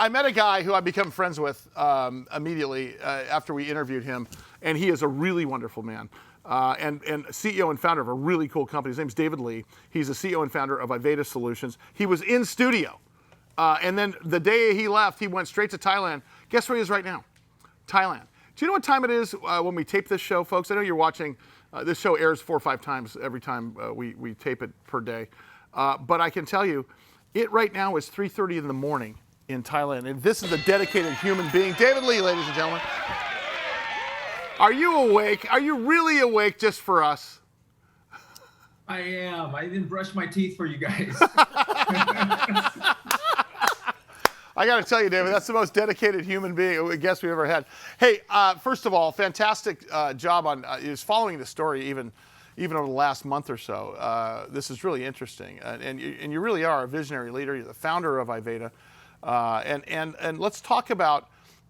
I met a guy who I become friends with immediately after we interviewed him, and he is a really wonderful man. And CEO and founder of a really cool company. His name's David Ly. He's the CEO and founder of Iveda Solutions. He was in studio. And then the day he left, he went straight to Thailand. Guess where he is right now? Thailand. Do you know what time it is when we tape this show, folks? I know you're watching. This show airs 4 or 5 times every time we tape it per day. But I can tell you, it right now is 3:30 in the morning in Thailand. And this is a dedicated human being. David Ly, ladies and gentlemen. Are you awake? Are you really awake just for us? I am. I didn't brush my teeth for you guys. I got to tell you, David, that's the most dedicated human being guest we've ever had. Hey, first of all, fantastic job on is following the story even over the last month or so. This is really interesting, and you really are a visionary leader. You're the founder of Iveda, and let's talk about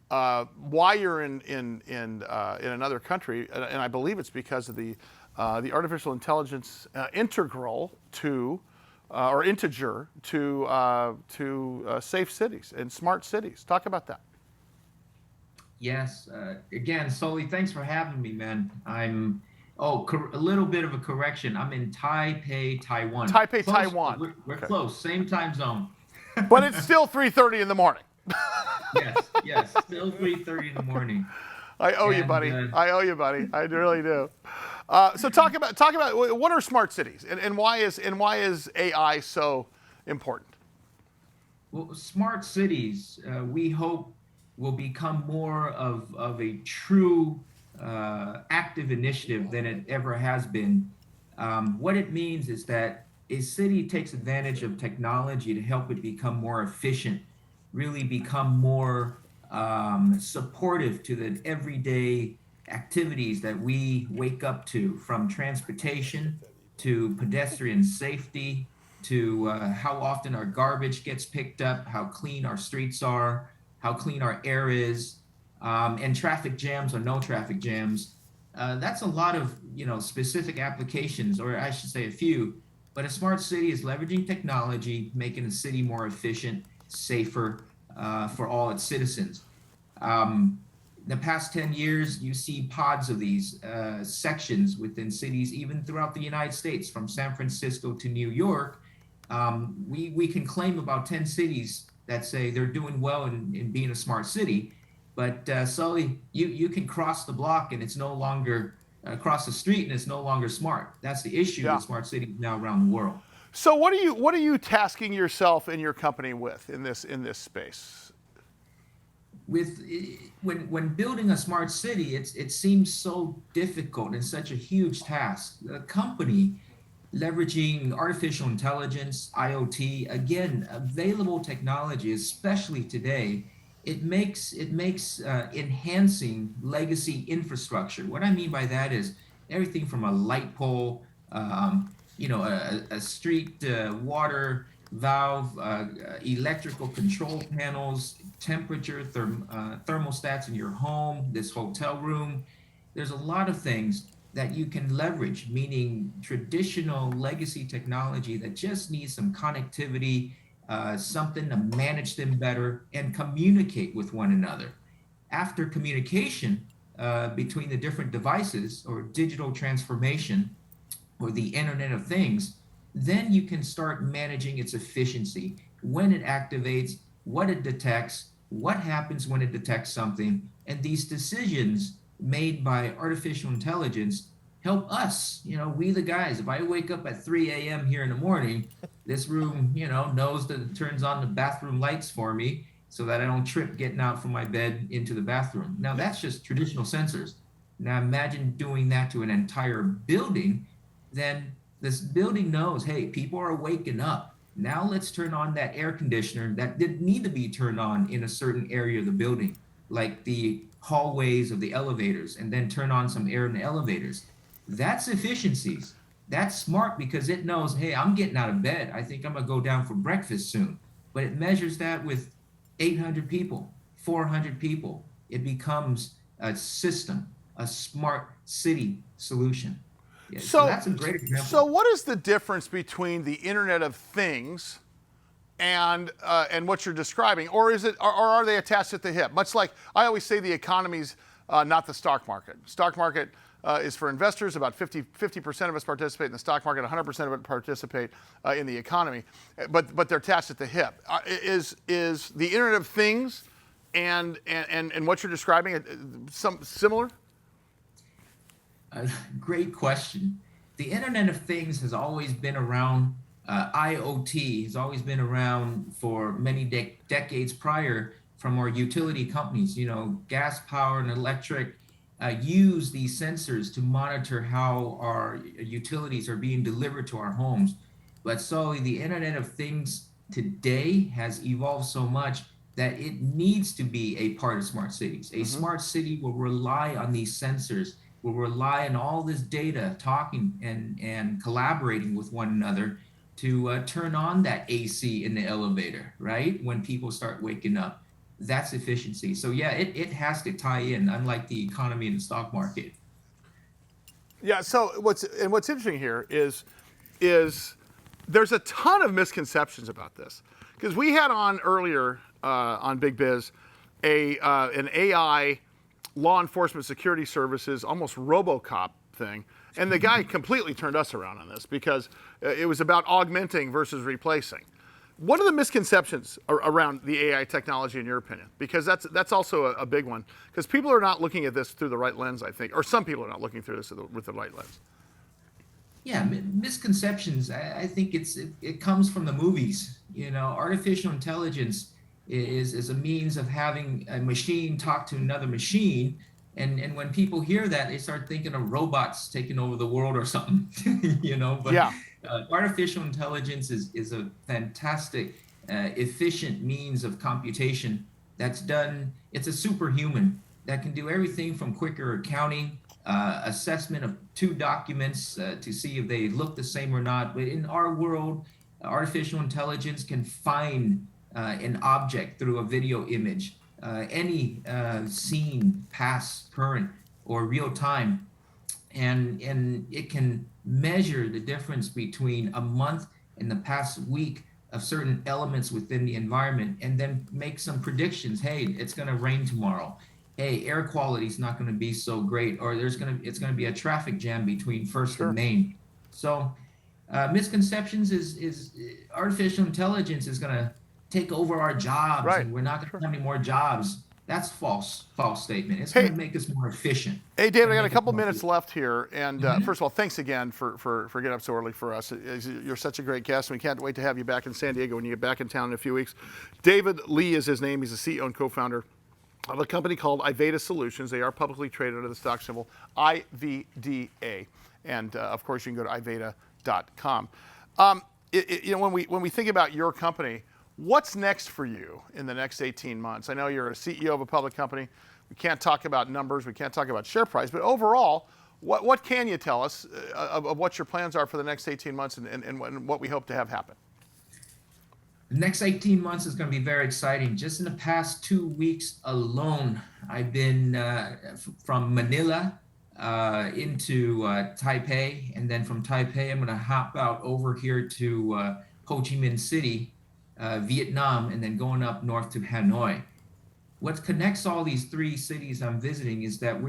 why you're in another country, and I believe it's because of the artificial intelligence integer to safe cities and smart cities. Talk about that. Yes. Again, Sully, thanks for having me, man. A little bit of a correction. I'm in Taipei, Taiwan. Taipei, Close. Taiwan. We're Okay. close. Same time zone. But it's still 3:30 in the morning. Yes. Still 3:30 in the morning. I owe you, buddy. I owe you, buddy. I really do. So talk about what are smart cities and why is AI so important? Well, smart cities, we hope, will become more of a true active initiative than it ever has been. What it means is that a city takes advantage of technology to help it become more efficient, really become more supportive to the everyday activities that we wake up to, from transportation to pedestrian safety to how often our garbage gets picked up, how clean our streets are, how clean our air is, and traffic jams or no traffic jams. That's a lot of specific applications, or I should say a few. But a smart city is leveraging technology, making a city more efficient, safer for all its citizens. The past 10 years, you see pods of these sections within cities, even throughout the United States, from San Francisco to New York. We can claim about 10 cities that say they're doing well in being a smart city. But Sully, you can cross the block and it's no longer across the street and it's no longer smart. That's the issue with smart cities now around the world. So what are you tasking yourself and your company with in this space? When building a smart city, it seems so difficult and such a huge task. A company leveraging artificial intelligence, IoT, again, available technology, especially today, it makes enhancing legacy infrastructure. What I mean by that is everything from a light pole, a street water valve, electrical control panels, temperature thermostats in your home, this hotel room. There's a lot of things that you can leverage, meaning traditional legacy technology that just needs some connectivity, something to manage them better and communicate with one another. After communication between the different devices or digital transformation or the Internet of Things, then you can start managing its efficiency, when it activates, what it detects, what happens when it detects something. And these decisions made by artificial intelligence help us, we the guys. If I wake up at 3 a.m. here in the morning, this room, knows that it turns on the bathroom lights for me so that I don't trip getting out from my bed into the bathroom. Now, that's just traditional sensors. Now, imagine doing that to an entire building. Then this building knows, hey, people are waking up. Now let's turn on that air conditioner that didn't need to be turned on in a certain area of the building, like the hallways of the elevators, and then turn on some air in the elevators. That's efficiencies. That's smart because it knows, hey, I'm getting out of bed. I think I'm going to go down for breakfast soon. But it measures that with 800 people, 400 people. It becomes a system, a smart city solution. Yeah, so that's a great example. So what is the difference between the Internet of Things and what you're describing, or are they attached at the hip? Much like I always say, the economy's not the stock market. Stock market is for investors. About 50% of us participate in the stock market. 100% of it participate in the economy, but they're attached at the hip. Is the Internet of Things and what you're describing some similar? Great question. The Internet of Things has always been around. IoT has always been around for many decades prior from our utility companies. Gas power and electric use these sensors to monitor how our utilities are being delivered to our homes. But so the Internet of Things today has evolved so much that it needs to be a part of smart cities. A smart city will rely on these sensors, will rely on all this data, talking and collaborating with one another to turn on that AC in the elevator, right? When people start waking up. That's efficiency. So yeah, it has to tie in, unlike the economy and the stock market. Yeah. So what's interesting here is there's a ton of misconceptions about this, because we had on earlier on Big Biz an AI law enforcement security services almost RoboCop thing. And the guy completely turned us around on this, because it was about augmenting versus replacing. What are the misconceptions around the AI technology in your opinion? Because that's also a big one, because people are not looking at this through the right lens, I think, or some people are not looking through this with the right lens. Yeah, misconceptions. I think it comes from the movies. Artificial intelligence is a means of having a machine talk to another machine. And when people hear that, they start thinking of robots taking over the world or something, But Yeah. Artificial intelligence is a fantastic, efficient means of computation that's done. It's a superhuman that can do everything from quicker accounting, assessment of two documents to see if they look the same or not. But in our world, artificial intelligence can find an object through a video image. Any scene, past, current, or real time, and it can measure the difference between a month and the past week of certain elements within the environment, and then make some predictions. Hey, it's going to rain tomorrow. Hey, air quality is not going to be so great, or it's going to be a traffic jam between First and Main. So, misconceptions is artificial intelligence is going to take over our jobs, Right. and we're not going to have any more jobs. That's false statement. It's going to make us more efficient. Hey, David, I got a couple minutes left here. And first of all, thanks again for getting up so early for us. You're such a great guest. We can't wait to have you back in San Diego when you get back in town in a few weeks. David Ly is his name. He's the CEO and co-founder of a company called Iveda Solutions. They are publicly traded under the stock symbol IVDA. And of course, you can go to iveda.com. When we think about your company, what's next for you in the next 18 months? I know you're a CEO of a public company. We can't talk about numbers. We can't talk about share price. But overall, what can you tell us of what your plans are for the next 18 months and what we hope to have happen? The next 18 months is going to be very exciting. Just in the past 2 weeks alone, I've been from Manila into Taipei. And then from Taipei, I'm going to hop out over here to Ho Chi Minh City, Vietnam, and then going up north to Hanoi. What connects all these three cities I'm visiting is that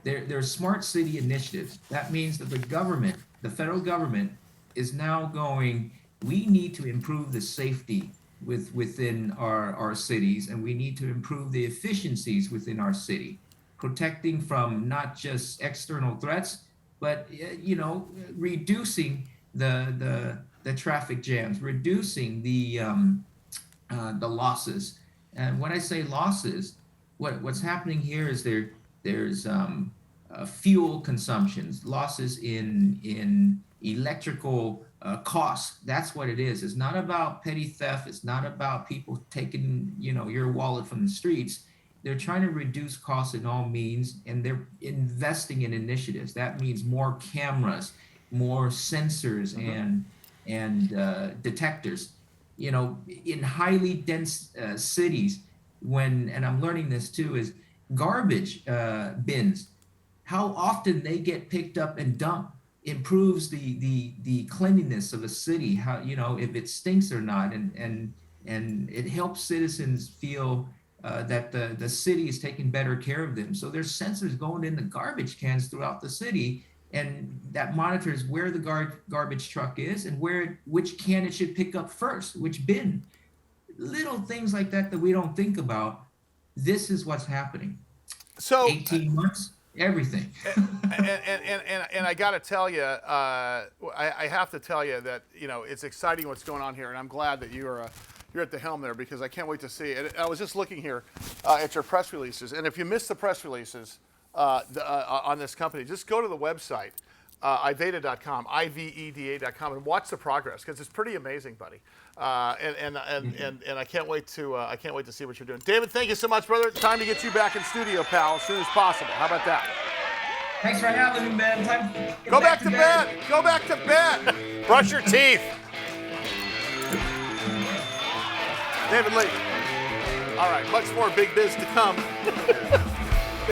they're smart city initiatives. That means that the federal government, is now going, we need to improve the safety within our cities, and we need to improve the efficiencies within our city, protecting from not just external threats, but reducing the traffic jams, reducing the losses. And when I say losses, what's happening here is there's fuel consumptions, losses in electrical costs. That's what it is. It's not about petty theft. It's not about people taking your wallet from the streets. They're trying to reduce costs in all means, and they're investing in initiatives. That means more cameras, more sensors, and detectors. In highly dense cities, and I'm learning this too, is garbage bins. How often they get picked up and dumped improves the cleanliness of a city. How if it stinks or not, and and it helps citizens feel that the city is taking better care of them. So there's sensors going in the garbage cans throughout the city, and that monitors where the garbage truck is and which can it should pick up first, which bin. Little things like that we don't think about. This is what's happening. So 18 months, everything. and I got to tell you, I have to tell you that it's exciting what's going on here, and I'm glad that you're at the helm there, because I can't wait to see it. I was just looking here at your press releases, and if you missed the press releases on this company, just go to the website, Iveda.com, Iveda.com, and watch the progress, because it's pretty amazing, buddy. And I can't wait to see what you're doing. David, thank you so much, brother. It's time to get you back in studio, pal, as soon as possible. How about that? Thanks for having me, man. Time to go back to bed. Go back to bed. Brush your teeth. David Ly. All right, much more Big Biz to come.